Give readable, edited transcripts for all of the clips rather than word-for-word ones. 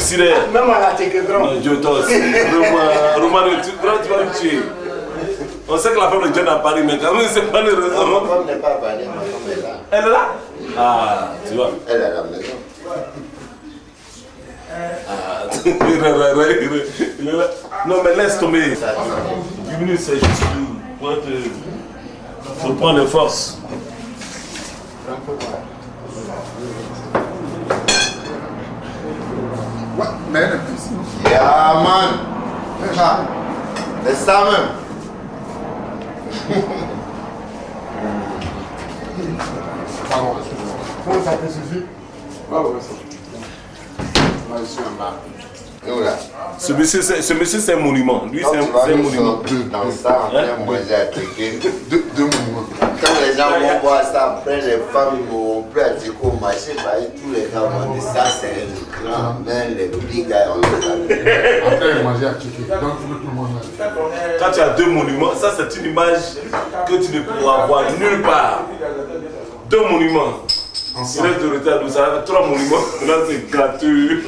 suicidaire. Même à la grand. Je t'en aussi. Roman, tu vas me tuer. On sait que la femme de John a Paris, mais quand même, c'est pas le raison. Ma femme n'est pas à Paris, ma femme est là. Elle est là? Ah, tu vois. Elle est à la maison. Ah, non, mais laisse tomber. 10 minutes, c'est juste pour être. Faut prendre les forces. Ouais, mais elle est plus. Yeah, man. C'est ça même. Pardon, excuse-moi. Comment ça te suffit? Ah ouais, ça suffit. Là, je suis en bas. Nous là. Ce monsieur, c'est un monument. Lui, Quand c'est tu vas un nous monument. sortir dans ça, en train de manger à cliquer. Deux monuments. Quand les gens vont voir ça, après les femmes vont pratiquer au marché, tous les gens vont dire ça, c'est un grand, mais les petits gars ont ça. Après, ils manger à cliquer. Donc, il faut que tout le monde aille. Quand tu as deux monuments, ça, c'est une image que tu ne pourras voir nulle part. Deux monuments. Il reste de retard, nous avons 3 monuments. Là, c'est gratuit.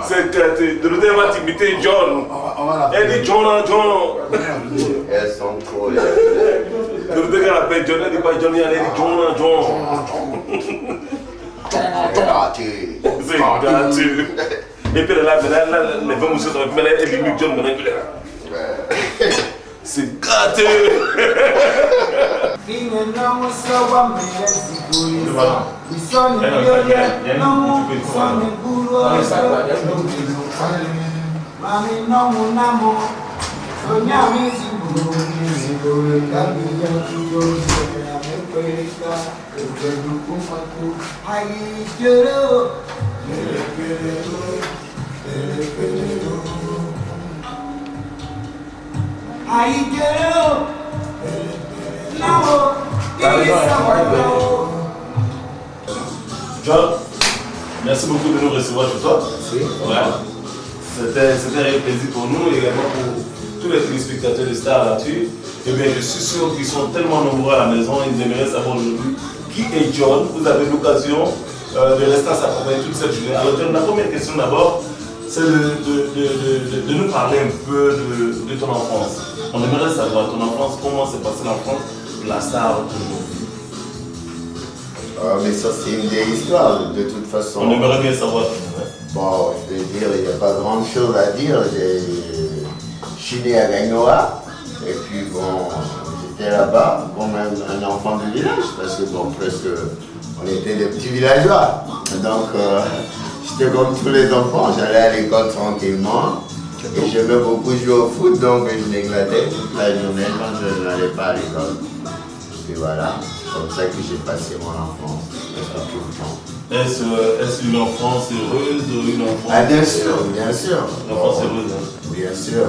C'est gratuit. De retard, elle va t'imiter John. Elle dit John. Elles sont trop les. De retard, elle appelle John. Elle dit pas John, elle dit John. C'est gratuit. C'est gratuit. Et puis là, les 20 mousseux sont là. Elle dit John. C'est gratuit. John, merci beaucoup de nous recevoir chez toi. Ouais. C'était un réel plaisir pour nous et également pour tous les téléspectateurs de Star là-dessus. Et bien, je suis sûr qu'ils sont tellement nombreux à la maison, ils aimeraient savoir aujourd'hui qui est John. Vous avez l'occasion de rester à s'accompagner toute cette journée. Alors, John, la première question d'abord, c'est de nous parler un peu de ton enfance. On aimerait savoir ton enfance, comment s'est passée l'enfance de la star aujourd'hui. Mais ça, c'est une vieille histoire, de toute façon. On aimerait bien savoir. Bon, je vais dire, il n'y a pas grand chose à dire. Je suis né à Gagnoa, et puis bon, j'étais là-bas, comme un enfant du village, parce que bon, presque, on était des petits villageois. Donc, j'étais comme tous les enfants, j'allais à l'école tranquillement. Et j'aimais beaucoup jouer au foot, donc je m'éclatais toute la journée quand je n'allais pas à l'école. Et voilà, c'est comme ça que j'ai passé mon enfance, presque tout le temps. Est-ce une enfance heureuse ou une enfance... Ah bien sûr, bien sûr. Une enfance heureuse, hein. Bien sûr.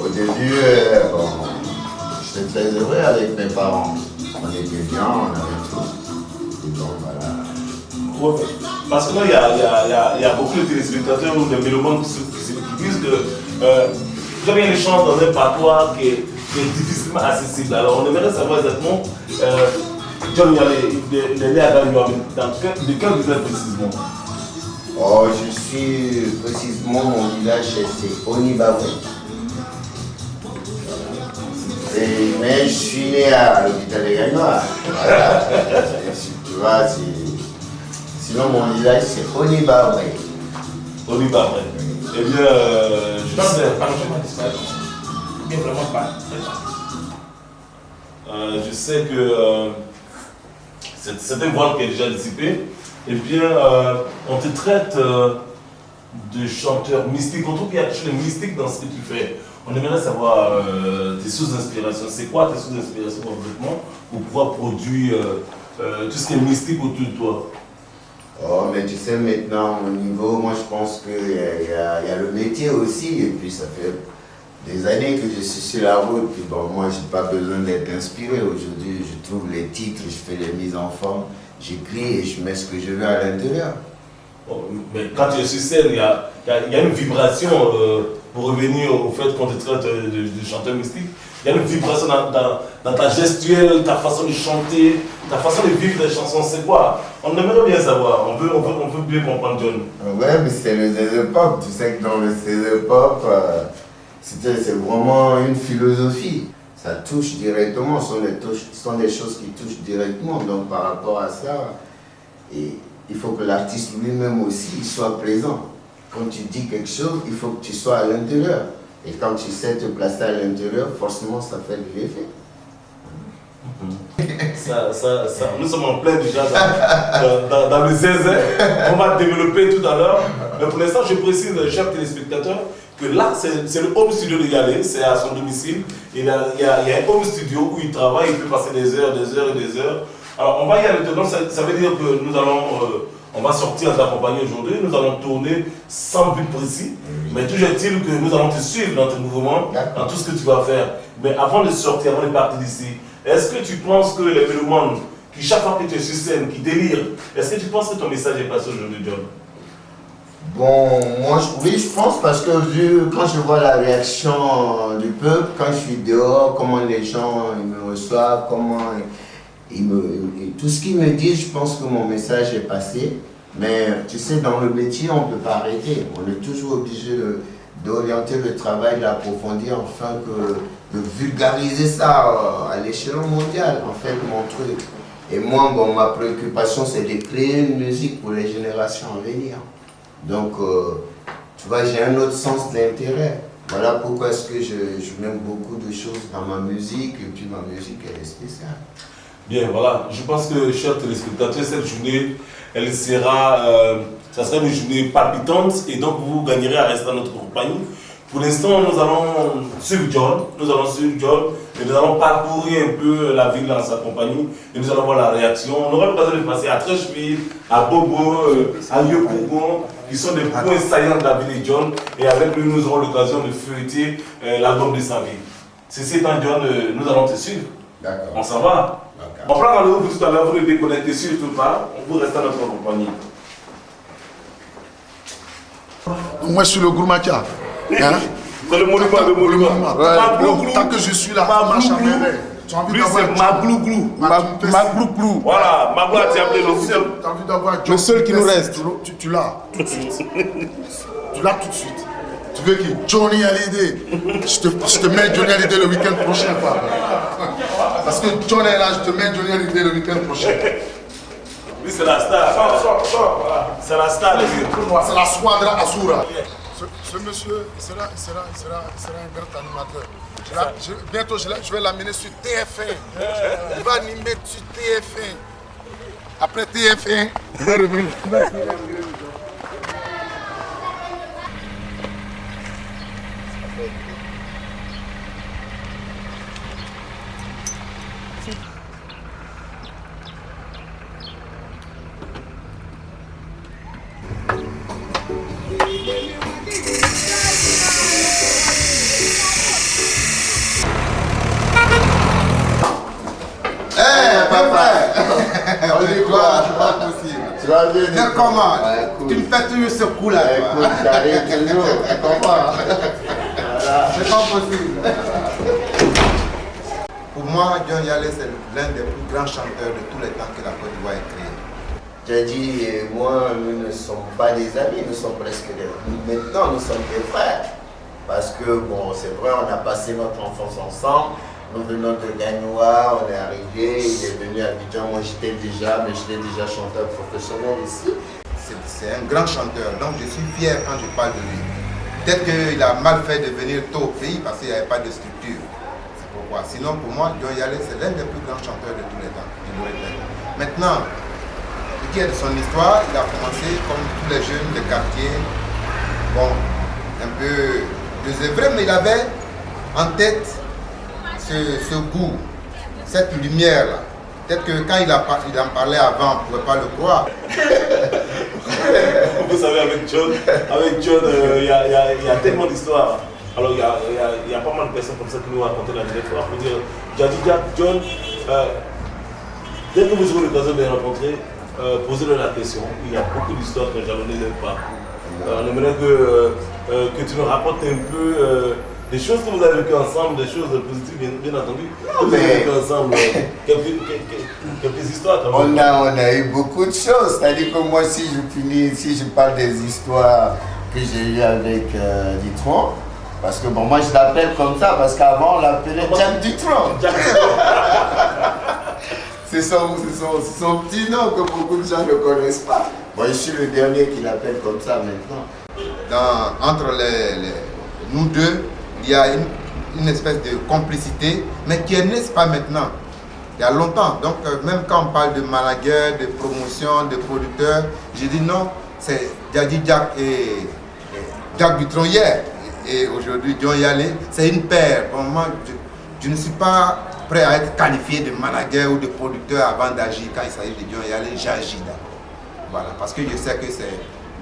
Au début, bon, j'étais très heureux avec mes parents. On était bien, on avait tout. Et donc voilà. Ouais, parce que là, il y a beaucoup de téléspectateurs ou de mélomanes qui disent que vous avez une chance dans un patois qui est difficilement accessible. Alors on aimerait savoir exactement, John, il est né à Gagnoa, de quel village précisément? Oh, je suis précisément, mon village c'est Onibabwe. Mais je suis né à l'hôpital de Gagnoa. Voilà. Tu vois, sinon mon village c'est Onibabwe. Onibabwe. Eh bien, je sais. Mais vraiment pas. Je sais que c'est un voile qui est déjà dissipé. Et bien, on te traite de chanteur mystique. On trouve qu'il y a toujours le mystique dans ce que tu fais. On aimerait savoir tes sources d'inspiration. C'est quoi tes sources d'inspiration complètement pour pouvoir produire tout ce qui est mystique autour de toi? Oh, mais tu sais, maintenant, au niveau, moi je pense qu'il y a le métier aussi. Et puis ça fait des années que je suis sur la route. Puis bon, moi, je n'ai pas besoin d'être inspiré. Aujourd'hui, je trouve les titres, je fais les mises en forme, j'écris et je mets ce que je veux à l'intérieur. Bon, mais quand tu es sur scène, il y a une vibration pour revenir au fait qu'on te traite de chanteur mystique. Il y a une vibration dans ta gestuelle, ta façon de chanter, ta façon de vivre les chansons. C'est quoi? On aimerait bien savoir. On veut bien comprendre, John. Ouais, mais c'est le ZZ Pop. Tu sais que dans le ZZ Pop, c'est vraiment une philosophie. Ça touche directement, ce sont des choses qui touchent directement. Donc par rapport à ça, et il faut que l'artiste lui-même aussi il soit présent. Quand tu dis quelque chose, il faut que tu sois à l'intérieur. Et quand tu sais te placer à l'intérieur, forcément ça fait de l'effet. Nous sommes en plein déjà dans le zézé. On va développer tout à l'heure. Mais pour l'instant, je précise, chers téléspectateurs, que là, c'est le home studio de Yalé, c'est à son domicile. Il y a un home studio où il travaille, il peut passer des heures et des heures. Alors, on va y aller dedans, ça veut dire que nous allons, on va sortir en t'accompagner aujourd'hui, nous allons tourner sans but précis. Mais toujours est-il que nous allons te suivre dans tes mouvements, dans tout ce que tu vas faire. Mais avant de sortir, avant de partir d'ici, est-ce que tu penses que les mélomanes qui, chaque fois que tu es sur scène, qui délirent, est-ce que tu penses que ton message est passé aujourd'hui, John? Bon, moi, oui, je pense parce que quand je vois la réaction du peuple, quand je suis dehors, comment les gens ils me reçoivent, comment tout ce qu'ils me disent, je pense que mon message est passé. Mais tu sais, dans le métier, on ne peut pas arrêter. On est toujours obligé d'orienter le travail, d'approfondir, afin de vulgariser ça à l'échelon mondial, en fait, mon truc. Et moi, bon, ma préoccupation, c'est de créer une musique pour les générations à venir. Donc, tu vois, j'ai un autre sens d'intérêt. Voilà pourquoi est-ce que je mets beaucoup de choses dans ma musique, et puis ma musique, elle est spéciale. Bien, voilà. Je pense que, chers téléspectateurs, cette journée, elle sera, ça sera une journée palpitante et donc vous gagnerez à rester dans notre compagnie. Pour l'instant, nous allons suivre John, et nous allons parcourir un peu la ville dans sa compagnie et nous allons voir la réaction. On aura l'occasion de passer à Trècheville, à Bobo, à Yopougon, qui sont des points saillants de la ville de John, et avec lui, nous aurons l'occasion de feuilleter l'album de sa vie. Ceci étant, John, nous allons te suivre. D'accord. On s'en va. On prend rendez-vous pour tout à l'heure, vous ne déconnectez surtout pas, vous restez à notre compagnie. Moi, je suis le Gourmatia. Hein? C'est le monument, le monument. Ouais, tant que je suis là, tu marches à merveille. Tu as envie d'avoir Maglouglou. Maglouglou. Voilà, Maglou a appelé le seul. Tu as envie d'avoir Le seul qui nous reste. Tu l'as tout de suite. Tu l'as tout de suite. Tu veux qui? Johnny Hallyday. Je te mets Johnny Hallyday le week-end prochain, quoi. Parce que Johnny est là, je te mets Johnny Hallyday le week-end prochain. Oui, c'est la star. C'est la star. C'est la Squadra Azura. Ce monsieur sera un grand animateur. Bientôt, je vais l'amener sur TF1. Il va animer sur TF1. Après TF1, il va revenir. On est quoi? C'est pas possible. Tu vas bien. Mais comment? Ouais, cool. Tu me fais toujours ce coup-là. Écoute, j'arrive toujours. Tu comprends? Voilà. C'est pas possible. Pour moi, John Yalé, c'est l'un des plus grands chanteurs de tous les temps que la Côte d'Ivoire ait créé. J'ai dit, moi, nous ne sommes pas des amis, nous sommes presque des... Maintenant, nous sommes des frères. Parce que, bon, c'est vrai, on a passé notre enfance ensemble. Nous venons de Gagnoa, on est arrivé, il est venu à Abidjan. Moi, j'étais déjà chanteur professionnel ici. C'est un grand chanteur, donc je suis fier quand je parle de lui. Peut-être qu'il a mal fait de venir tôt au pays parce qu'il n'y avait pas de structure. C'est pourquoi. Sinon, pour moi, John Yalé, c'est l'un des plus grands chanteurs de tous les temps. Je le répète. Maintenant, ce qui est de son histoire, il a commencé comme tous les jeunes de quartier. Bon, un peu désœuvré, mais il avait en tête ce goût, cette lumière-là. Peut-être que quand il en parlait avant, on ne pouvait pas le croire. Vous savez, avec John, il y a tellement d'histoires. Alors, il y a pas mal de personnes comme ça qui nous racontent la dernière fois. Pour dire, John, dès que vous aurez l'occasion de les rencontrer, posez-leur la question. Il y a beaucoup d'histoires que j'en ai pas. On aimerait que tu nous rapportes un peu des choses que vous avez vécues ensemble, des choses positives, bien entendu. Non, Vous avez mais- vécu ensemble quelques histoires quand même. On a eu beaucoup de choses. C'est-à-dire que moi, si je parle des histoires que j'ai eues avec Dutronc, parce que bon, moi je l'appelle comme ça, parce qu'avant on l'appelait Jack Dutronc. C'est son petit nom que beaucoup de gens ne connaissent pas. Moi, je suis le dernier qui l'appelle comme ça maintenant. Entre nous deux, il y a une espèce de complicité, mais qui est née pas maintenant. Il y a longtemps. Donc, même quand on parle de manager, de promotion, de producteur, j'ai dit non, c'est Daddy Jack et Jack Dutronc hier. Et aujourd'hui, John Yalé, c'est une paire. Pour moi, je ne suis pas prêt à être qualifié de manager ou de producteur avant d'agir. Quand il s'agit de John Yalé, j'agis d'abord. Voilà, parce que je sais que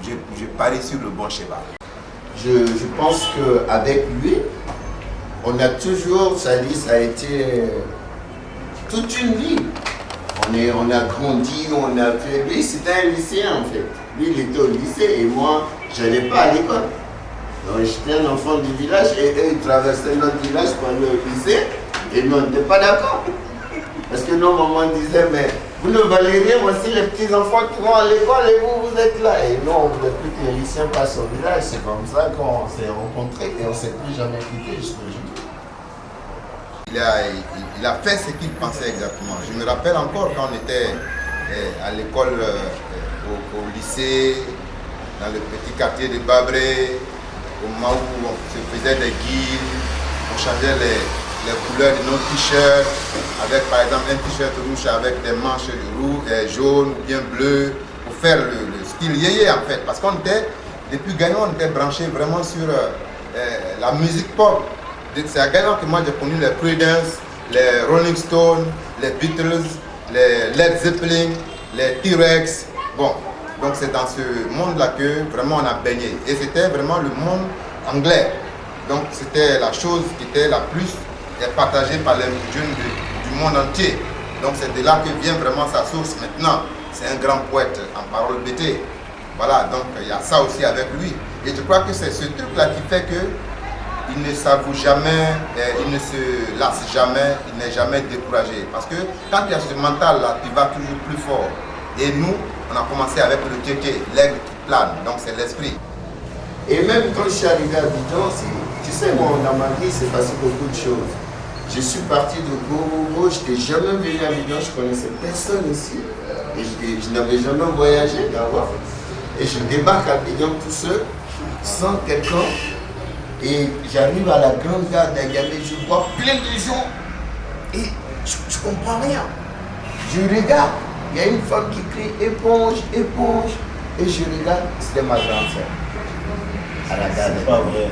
je parie sur le bon cheval. Je pense qu'avec lui, on a toujours, ça a été toute une vie. On a grandi, on a fait. Lui, c'était un lycéen en fait. Lui, il était au lycée et moi, je n'allais pas à l'école. Donc, j'étais un enfant du village et eux, ils traversaient notre village pour aller au lycée et nous, on n'était pas d'accord. Parce que nos mamans disaient, mais vous ne valez rien, voici les petits-enfants qui vont à l'école et vous êtes là. Et non, on ne voulait plus que les lycéens passent au village. C'est comme ça qu'on s'est rencontrés et on ne s'est plus jamais quittés jusqu'aujourd'hui. Il a fait ce qu'il pensait exactement. Je me rappelle encore quand on était à l'école, au lycée, dans le petit quartier de Babré, au moment où on se faisait des guides, on changeait les couleurs de nos t-shirts, avec par exemple un t-shirt rouge avec des manches jaunes ou bien bleues, pour faire le style yéyé en fait. Parce qu'on était, depuis Gagnon, on était branché vraiment sur la musique pop. C'est à Gagnon que moi j'ai connu les Creedence, les Rolling Stones, les Beatles, les Led Zeppelin, les T-Rex. Bon, donc c'est dans ce monde-là que vraiment on a baigné. Et c'était vraiment le monde anglais. Donc c'était la chose qui était la plus partagée par les jeunes du monde entier. Donc c'est de là que vient vraiment sa source maintenant. C'est un grand poète en parole bêtée. Voilà, donc il y a ça aussi avec lui. Et je crois que c'est ce truc-là qui fait que il ne s'avoue jamais, il ne se lasse jamais, il n'est jamais découragé. Parce que quand il y a ce mental-là, tu vas toujours plus fort. Et nous, on a commencé avec le tété, l'aigle qui plane, donc c'est l'esprit. Et même quand je suis arrivé à Abidjan, tu sais, moi, dans ma vie, c'est passé beaucoup de choses. Je suis parti de Gorogo, je n'étais jamais venu à Abidjan, je ne connaissais personne ici. Et je n'avais jamais voyagé d'abord. Et je débarque à Abidjan tout seul, sans quelqu'un. Et j'arrive à la grande gare d'Agamé, je vois plein de gens. Et je ne comprends rien. Je regarde, il y a une femme qui crie éponge, éponge. Et je regarde, c'était ma grande sœur. À la gare. C'est pas vrai.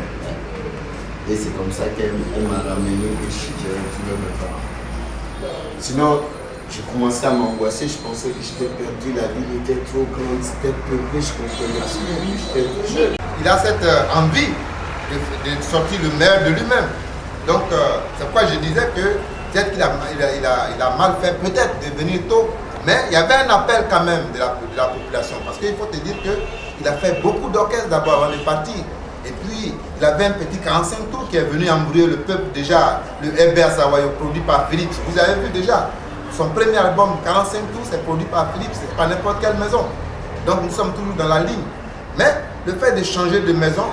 Et c'est comme ça qu'elle m'a ramené et j'ai retrouvé mes parents. Sinon, je commençais à m'angoisser, je pensais que j'étais perdu, la ville était trop grande, c'était peuplé, je comprenais rien, j'étais trop jeune. Il a cette envie de sortir le meilleur de lui-même. Donc c'est pourquoi je disais que peut-être qu'il a mal fait, peut-être de venir tôt, mais il y avait un appel quand même de la population. Parce qu'il faut te dire qu'il a fait beaucoup d'orchestres d'abord avant de partir. Et puis il avait un petit 45 tours qui est venu embrouiller le peuple déjà, le Herbert Savayo produit par Philips. Vous avez vu déjà, son premier album 45 tours c'est produit par Philips, c'est pas n'importe quelle maison. Donc nous sommes toujours dans la ligne. Mais le fait de changer de maison,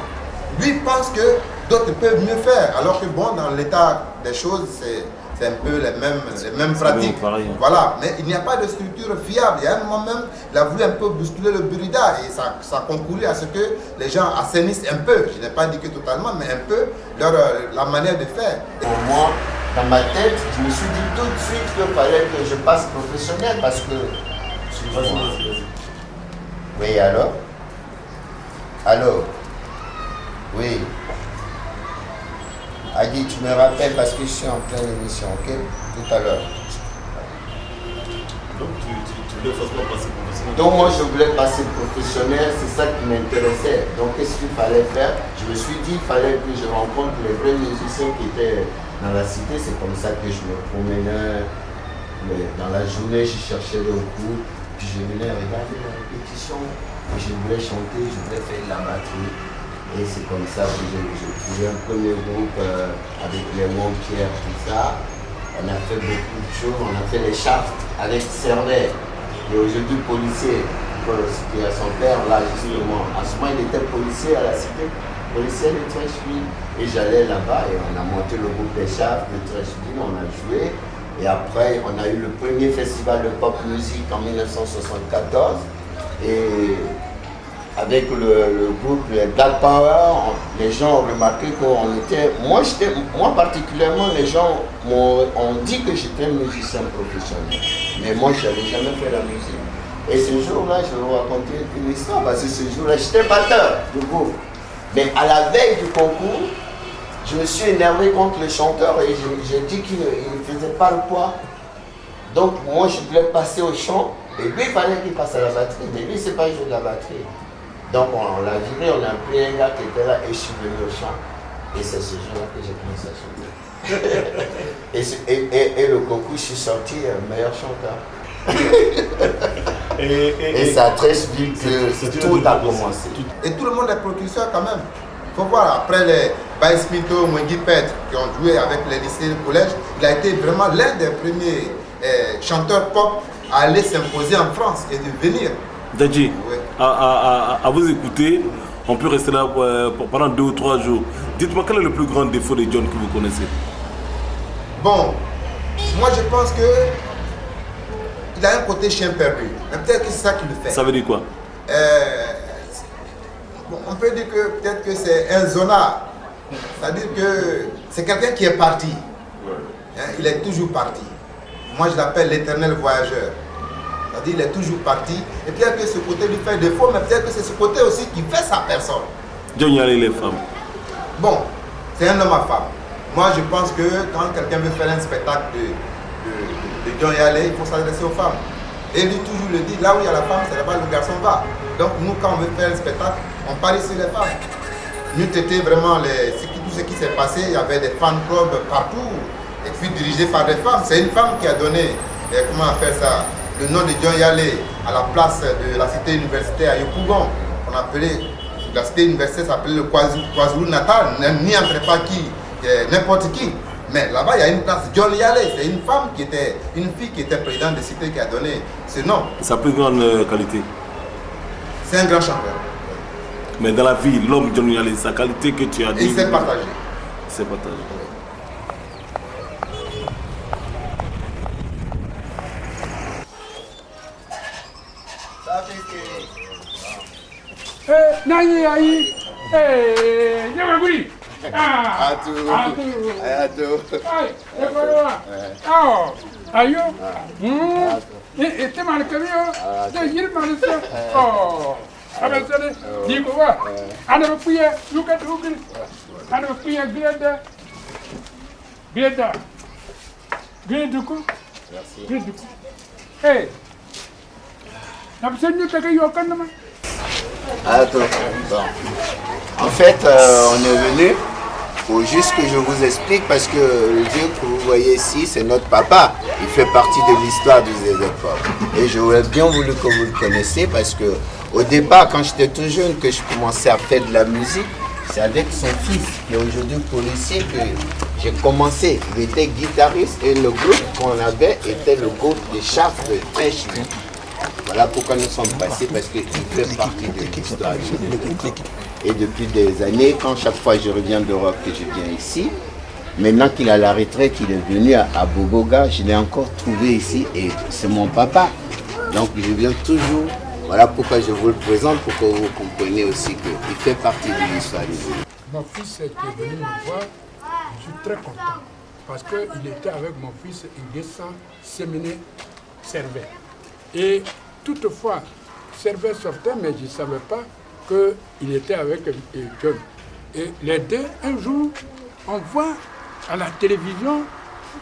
lui pense que d'autres peuvent mieux faire, alors que bon, dans l'état des choses, c'est un peu les mêmes pratiques. Voilà, mais il n'y a pas de structure fiable. Il y a un moment même, il a voulu un peu bousculer le Burida et ça a concouru à ce que les gens assainissent un peu, je n'ai pas dit que totalement, mais un peu la manière de faire. Pour moi, dans ma tête, je me suis dit tout de suite qu'il fallait que je passe professionnel parce que... Oui, alors? Alors? Oui. Adi, tu me rappelles parce que je suis en pleine émission, ok? Tout à l'heure. Donc tu voulais forcément passer professionnel. Donc moi je voulais passer professionnel, c'est ça qui m'intéressait. Donc qu'est-ce qu'il fallait faire? Je me suis dit qu'il fallait que je rencontre les vrais musiciens qui étaient dans la cité. C'est comme ça que je me promenais. Dans la journée, je cherchais le groupe. Puis je venais regarder la répétition. Je voulais chanter, je voulais faire de la batterie. Et c'est comme ça que j'ai trouvé un premier groupe avec les mots Pierre, tout ça. On a fait beaucoup de choses, on a fait les shafts avec Cervais, qui est aujourd'hui policier, qui a son père là justement. À ce moment, il était policier à la cité, policier de Trècheville. Et j'allais là-bas et on a monté le groupe des shafts de Trècheville, on a joué. Et après, on a eu le premier festival de pop musique en 1974. Et avec le groupe les Black Power, les gens ont remarqué qu'on était... Moi particulièrement, les gens ont dit que j'étais un musicien professionnel. Mais moi, je n'avais jamais fait la musique. Et ce jour-là, je vais vous raconter une histoire, parce que ce jour-là, j'étais batteur du groupe. Mais à la veille du concours, je me suis énervé contre le chanteur et j'ai dit qu'il ne faisait pas le poids. Donc moi, je voulais passer au chant, et lui, il fallait qu'il passe à la batterie, mais lui, il ne sait pas jouer de la batterie. Donc on l'a viré, on a pris un gars qui était là et je suis venu au chant. Et c'est ce jour-là que j'ai commencé à chanter. et le concours, je suis sorti meilleur chanteur. et c'est à Trècheville que tout a commencé. Et tout le monde est précurseur quand même. Il faut voir, après les Baïs Pinto, Mwengi Petre, qui ont joué avec les lycées et le collège, il a été vraiment l'un des premiers chanteurs pop à aller s'imposer en France et de venir. Dadji, Oui. à vous écouter, on peut rester là pendant 2 ou 3 jours. Dites-moi, quel est le plus grand défaut de John que vous connaissez? Bon, moi je pense que il a un côté chien perdu. Mais peut-être que c'est ça qui le fait. Ça veut dire quoi? Bon, on peut dire que peut-être que c'est un zonard. C'est-à-dire que c'est quelqu'un qui est parti. Hein, il est toujours parti. Moi je l'appelle l'éternel voyageur. C'est-à-dire qu'il est toujours parti. Et peut-être que ce côté lui fait défaut, mais peut-être que c'est ce côté aussi qui fait sa personne. John Yallé, les femmes. Bon, c'est un homme à femme. Moi je pense que quand quelqu'un veut faire un spectacle de John Yallé, il faut s'adresser aux femmes. Et lui toujours le dit, là où il y a la femme, c'est là-bas le garçon va. Donc nous quand on veut faire un spectacle, on parie sur les femmes. Nous étions vraiment tout ce qui s'est passé, il y avait des fan clubs partout, et puis dirigés par des femmes. C'est une femme qui a donné, comment on appelle ça, le nom de John Yallé à la place de la cité universitaire à Yopougon. On appelait, la cité universitaire s'appelait le KwaZulu Natal, n'y entrait pas n'importe qui. Mais là-bas, il y a une place, John Yallé, c'est une femme qui était, une fille qui était présidente de cité qui a donné ce nom. Sa plus grande qualité. C'est un grand chanteur. Mais dans la vie, l'homme John Yallé, sa qualité que tu as dit. Et il s'est partagé. C'est partagé. Nani ayi, Nyamaguri. Atou. Ay, oh, ayo. Este marcabio, de yir marisa. Oh, abasane, digo wa. Ana puya, luka dugri. Ana puya greda. Greduku. Merci. Greduku. Hey. Nabsenyu tagayo kanama. Attends. Bon. En fait, on est venu pour juste que je vous explique parce que le Dieu que vous voyez ici, c'est notre papa. Il fait partie de l'histoire du ZZ-Pop. Et j'aurais bien voulu que vous le connaissiez parce que au départ, quand j'étais tout jeune, que je commençais à faire de la musique, c'est avec son fils, qui est aujourd'hui policier, que j'ai commencé. Il était guitariste et le groupe qu'on avait était le groupe des Shafts de Trècheville. Voilà pourquoi nous sommes passés, parce qu'il fait partie de l'histoire. Et depuis des années, quand chaque fois je reviens d'Europe, que je viens ici, maintenant qu'il a la retraite, qu'il est venu à Bogoga, je l'ai encore trouvé ici et c'est mon papa. Donc je viens toujours, voilà pourquoi je vous le présente, pour que vous compreniez aussi qu'il fait partie de l'histoire. Mon fils qui est venu me voir, je suis très content parce qu'il était avec mon fils, il descend séminaire Cervais. Et toutefois, Cervais sortait, mais je ne savais pas qu'il était avec John. Et les deux, un jour, on voit à la télévision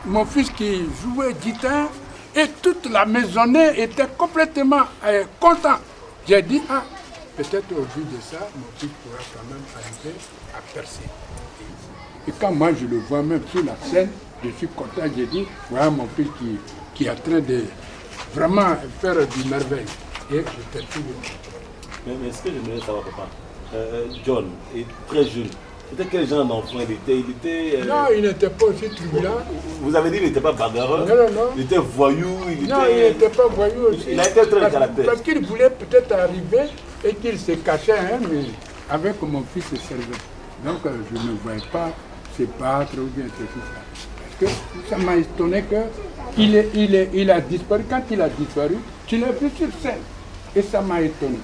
mon fils qui jouait guitare et toute la maisonnée était complètement content. J'ai dit, ah, peut-être au vu de ça, mon fils pourra quand même arriver à percer. Et quand moi je le vois même sur la scène, je suis content, j'ai dit, voilà mon fils qui est en train de vraiment faire du merveille. Et je t'ai tout. Mais est-ce que j'aimerais savoir, papa, John, et très jeune. C'était quel genre d'enfant il était Non, il n'était pas aussi turbulent. Vous avez dit qu'il n'était pas bagarreur? Non. Il était voyou, Non, il n'était pas voyou aussi. Il a été très caractère. Parce qu'il voulait peut-être arriver et qu'il se cachait, hein, mais avec mon fils se servait. Donc je ne voyais pas se battre ou bien ceci, ça. Parce que ça m'a étonné qu'il a disparu. Quand il a disparu, tu l'as vu sur scène. Et ça m'a étonné.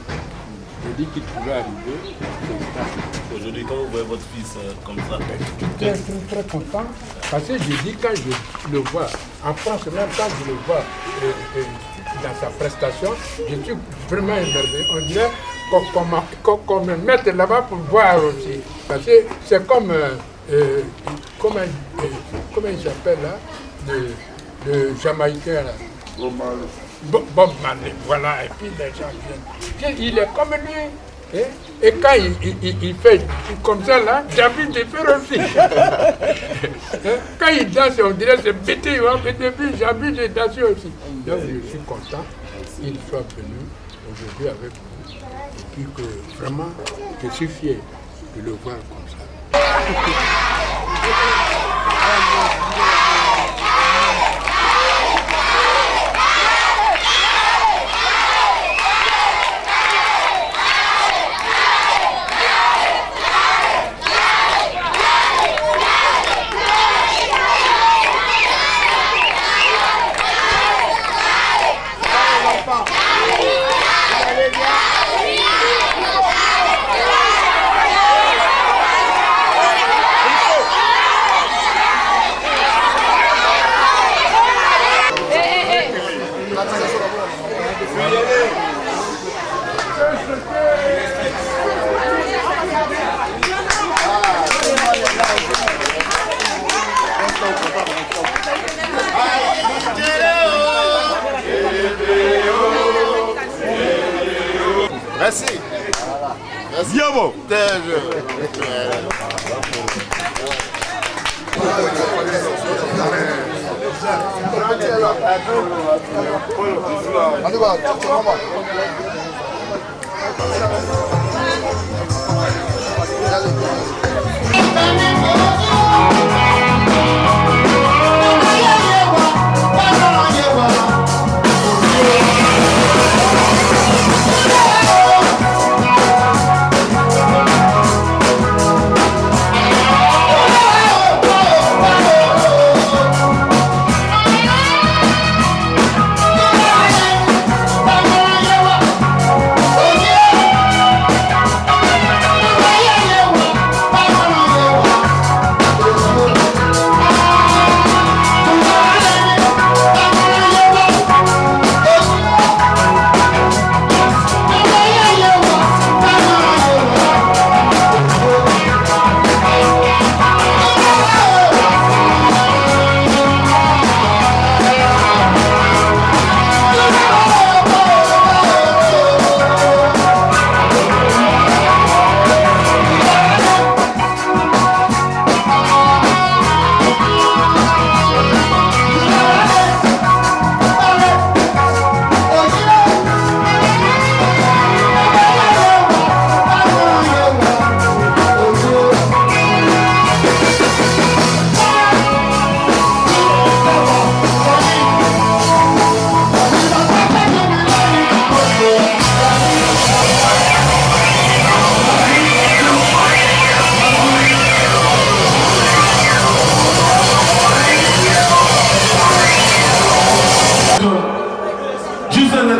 Je dis qu'il pouvait arriver. Aujourd'hui, quand vous voyez votre fils comme ça, je suis très content. Parce que je dis, quand je le vois, en France, même quand je le vois dans sa prestation, je suis vraiment émerveillé. On dirait qu'on me mette là-bas pour voir aussi. Parce que c'est comme, comment il s'appelle là, le Jamaïcain là. Bob Marley, voilà, et puis les gens viennent. Il est comme lui. Hein? Et quand il fait comme ça là, j'ai envie de faire aussi. Quand il danse, on dirait que c'est bêté, mais depuis j'ai envie de danser aussi. Donc je suis content qu'il soit venu aujourd'hui avec vous. Et puis que vraiment, je suis fier de le voir comme ça. Merci. Merci.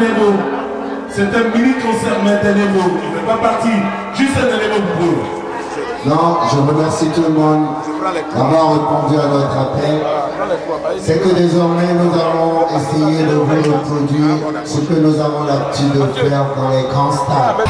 bien bon. C'est un mini-concert maintenant, il ne fait pas partie, juste un élément pour vous. Non, je remercie tout le monde d'avoir répondu à notre appel. C'est que désormais nous allons essayer de vous reproduire ce que nous avons l'habitude de faire dans les grands stades.